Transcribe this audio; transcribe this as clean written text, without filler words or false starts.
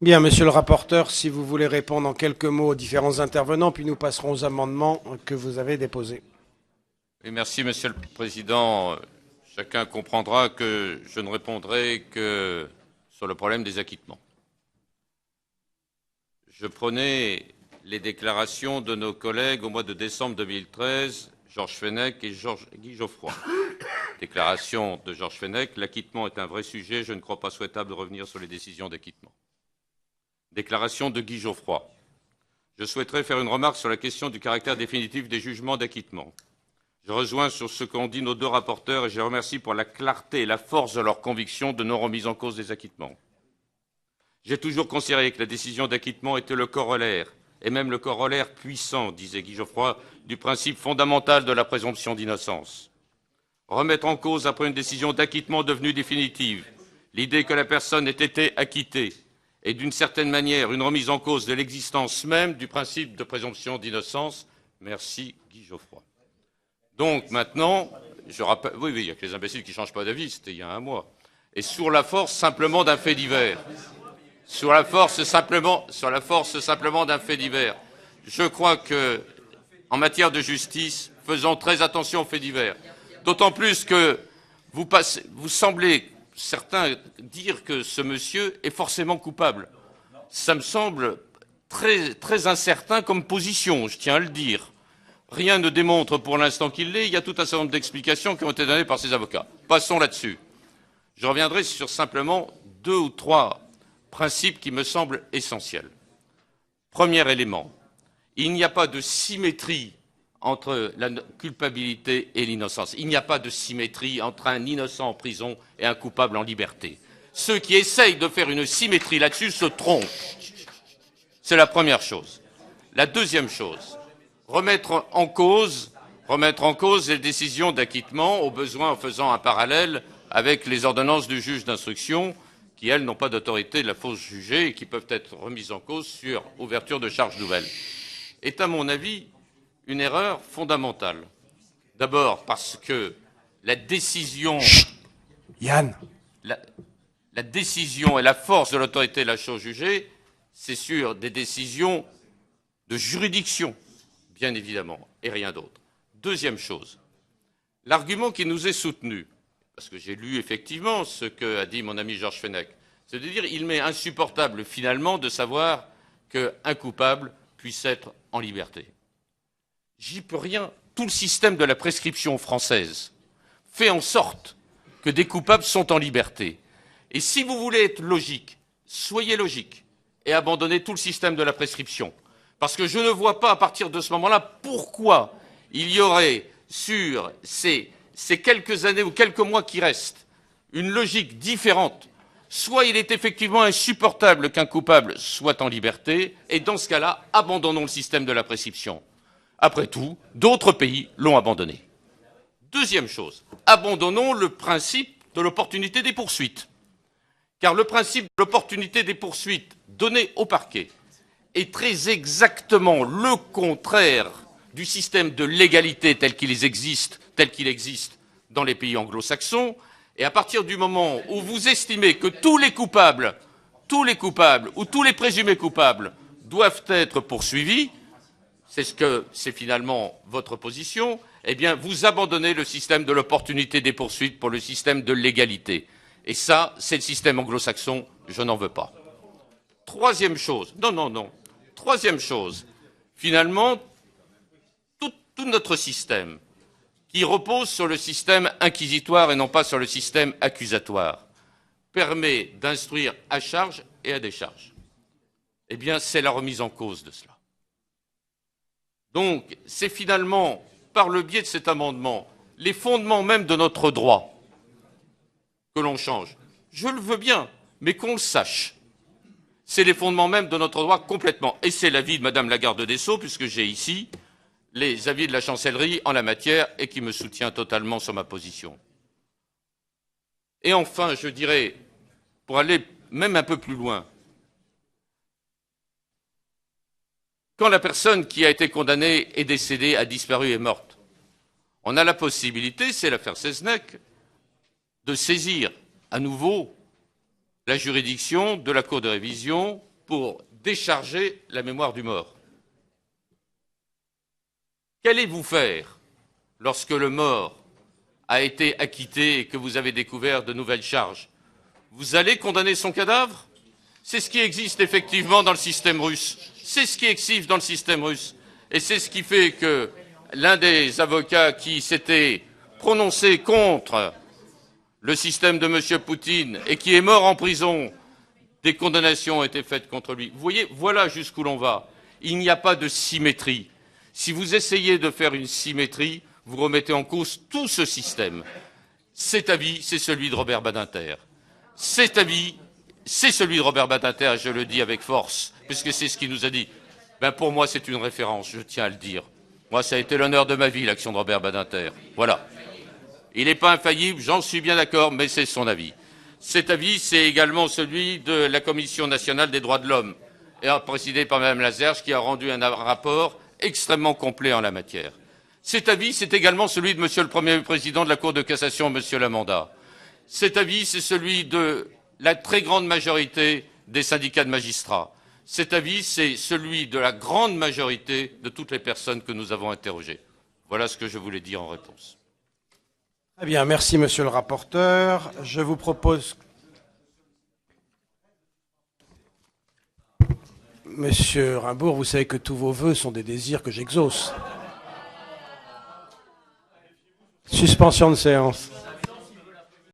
Bien, monsieur le rapporteur, si vous voulez répondre en quelques mots aux différents intervenants, puis nous passerons aux amendements que vous avez déposés. Oui, merci, Monsieur le Président. Chacun comprendra que je ne répondrai que sur le problème des acquittements. Je prenais les déclarations de nos collègues au mois de décembre 2013, Georges Fenech et Guy Geoffroy. Déclaration de Georges Fenech: l'acquittement est un vrai sujet, je ne crois pas souhaitable de revenir sur les décisions d'acquittement. Déclaration de Guy Geoffroy: je souhaiterais faire une remarque sur la question du caractère définitif des jugements d'acquittement. Je rejoins sur ce qu'ont dit nos deux rapporteurs et je les remercie pour la clarté et la force de leur conviction de non-remise en cause des acquittements. J'ai toujours considéré que la décision d'acquittement était le corollaire, et même le corollaire puissant, disait Guy Geoffroy, du principe fondamental de la présomption d'innocence. Remettre en cause, après une décision d'acquittement devenue définitive, l'idée que la personne ait été acquittée est d'une certaine manière une remise en cause de l'existence même du principe de présomption d'innocence. Merci Guy Geoffroy. Donc maintenant, je rappelle, oui, il y a que les imbéciles qui ne changent pas d'avis, c'était il y a un mois. Et sur la force simplement d'un fait divers. Sur la force simplement d'un fait divers. Je crois que, en matière de justice, faisons très attention aux faits divers. D'autant plus que vous semblez, certains, dire que ce monsieur est forcément coupable. Ça me semble très, très incertain comme position, je tiens à le dire. Rien ne démontre pour l'instant qu'il l'est. Il y a tout un certain nombre d'explications qui ont été données par ses avocats. Passons là-dessus. Je reviendrai sur simplement 2 ou 3 principes qui me semblent essentiels. Premier élément, il n'y a pas de symétrie entre la culpabilité et l'innocence. Il n'y a pas de symétrie entre un innocent en prison et un coupable en liberté. Ceux qui essayent de faire une symétrie là-dessus se trompent. C'est la première chose. La deuxième chose, remettre en cause les décisions d'acquittement, au besoin en faisant un parallèle avec les ordonnances du juge d'instruction, qui, elles, n'ont pas d'autorité de la fausse jugée et qui peuvent être remises en cause sur ouverture de charges nouvelles, est, à mon avis, une erreur fondamentale. D'abord parce que la décision... Chut, Yann. La décision et la force de l'autorité de la chose jugée, c'est sur des décisions de juridiction, bien évidemment, et rien d'autre. Deuxième chose, l'argument qui nous est soutenu, parce que j'ai lu effectivement ce qu'a dit mon ami Georges Fenech, c'est de dire qu'il m'est insupportable finalement de savoir qu'un coupable puisse être en liberté. J'y peux rien. Tout le système de la prescription française fait en sorte que des coupables sont en liberté. Et si vous voulez être logique, soyez logique et abandonnez tout le système de la prescription. Parce que je ne vois pas à partir de ce moment-là pourquoi il y aurait sur ces quelques années ou quelques mois qui restent une logique différente. Soit il est effectivement insupportable qu'un coupable soit en liberté, et dans ce cas-là, abandonnons le système de la prescription. Après tout, d'autres pays l'ont abandonné. Deuxième chose, abandonnons le principe de l'opportunité des poursuites. Car le principe de l'opportunité des poursuites donné au parquet est très exactement le contraire du système de légalité tel qu'il existe dans les pays anglo-saxons. Et à partir du moment où vous estimez que tous les coupables ou tous les présumés coupables doivent être poursuivis, c'est finalement votre position, eh bien vous abandonnez le système de l'opportunité des poursuites pour le système de l'égalité. Et ça, c'est le système anglo-saxon, je n'en veux pas. Troisième chose, troisième chose, finalement, tout notre système, qui repose sur le système inquisitoire et non pas sur le système accusatoire, permet d'instruire à charge et à décharge. Eh bien, c'est la remise en cause de cela. Donc, c'est finalement, par le biais de cet amendement, les fondements même de notre droit que l'on change. Je le veux bien, mais qu'on le sache. C'est les fondements même de notre droit complètement. Et c'est l'avis de Madame la garde des Sceaux, puisque j'ai ici les avis de la chancellerie en la matière et qui me soutient totalement sur ma position. Et enfin, je dirais, pour aller même un peu plus loin, quand la personne qui a été condamnée est décédée, a disparu, est morte, on a la possibilité, c'est l'affaire Seznec, de saisir à nouveau la juridiction de la Cour de révision pour décharger la mémoire du mort. Qu'allez-vous faire lorsque le mort a été acquitté et que vous avez découvert de nouvelles charges? Vous allez condamner son cadavre? C'est ce qui existe effectivement dans le système russe. C'est ce qui existe dans le système russe. Et c'est ce qui fait que l'un des avocats qui s'était prononcé contre le système de M. Poutine et qui est mort en prison, des condamnations ont été faites contre lui. Vous voyez, voilà jusqu'où l'on va. Il n'y a pas de symétrie. Si vous essayez de faire une symétrie, vous remettez en cause tout ce système. Cet avis, c'est celui de Robert Badinter. Cet avis, c'est celui de Robert Badinter, et je le dis avec force, puisque c'est ce qu'il nous a dit. Ben pour moi, c'est une référence, je tiens à le dire. Moi, ça a été l'honneur de ma vie, l'action de Robert Badinter. Voilà. Il n'est pas infaillible, j'en suis bien d'accord, mais c'est son avis. Cet avis, c'est également celui de la Commission nationale des droits de l'homme, présidée par Mme Lazerge, qui a rendu un rapport extrêmement complet en la matière. Cet avis, c'est également celui de Monsieur le Premier Président de la Cour de cassation, Monsieur Lamanda. Cet avis, c'est celui de la très grande majorité des syndicats de magistrats. Cet avis, c'est celui de la grande majorité de toutes les personnes que nous avons interrogées. Voilà ce que je voulais dire en réponse. Très bien, merci Monsieur le rapporteur. Je vous propose... Monsieur Rimbourg, vous savez que tous vos vœux sont des désirs que j'exauce. Suspension de séance.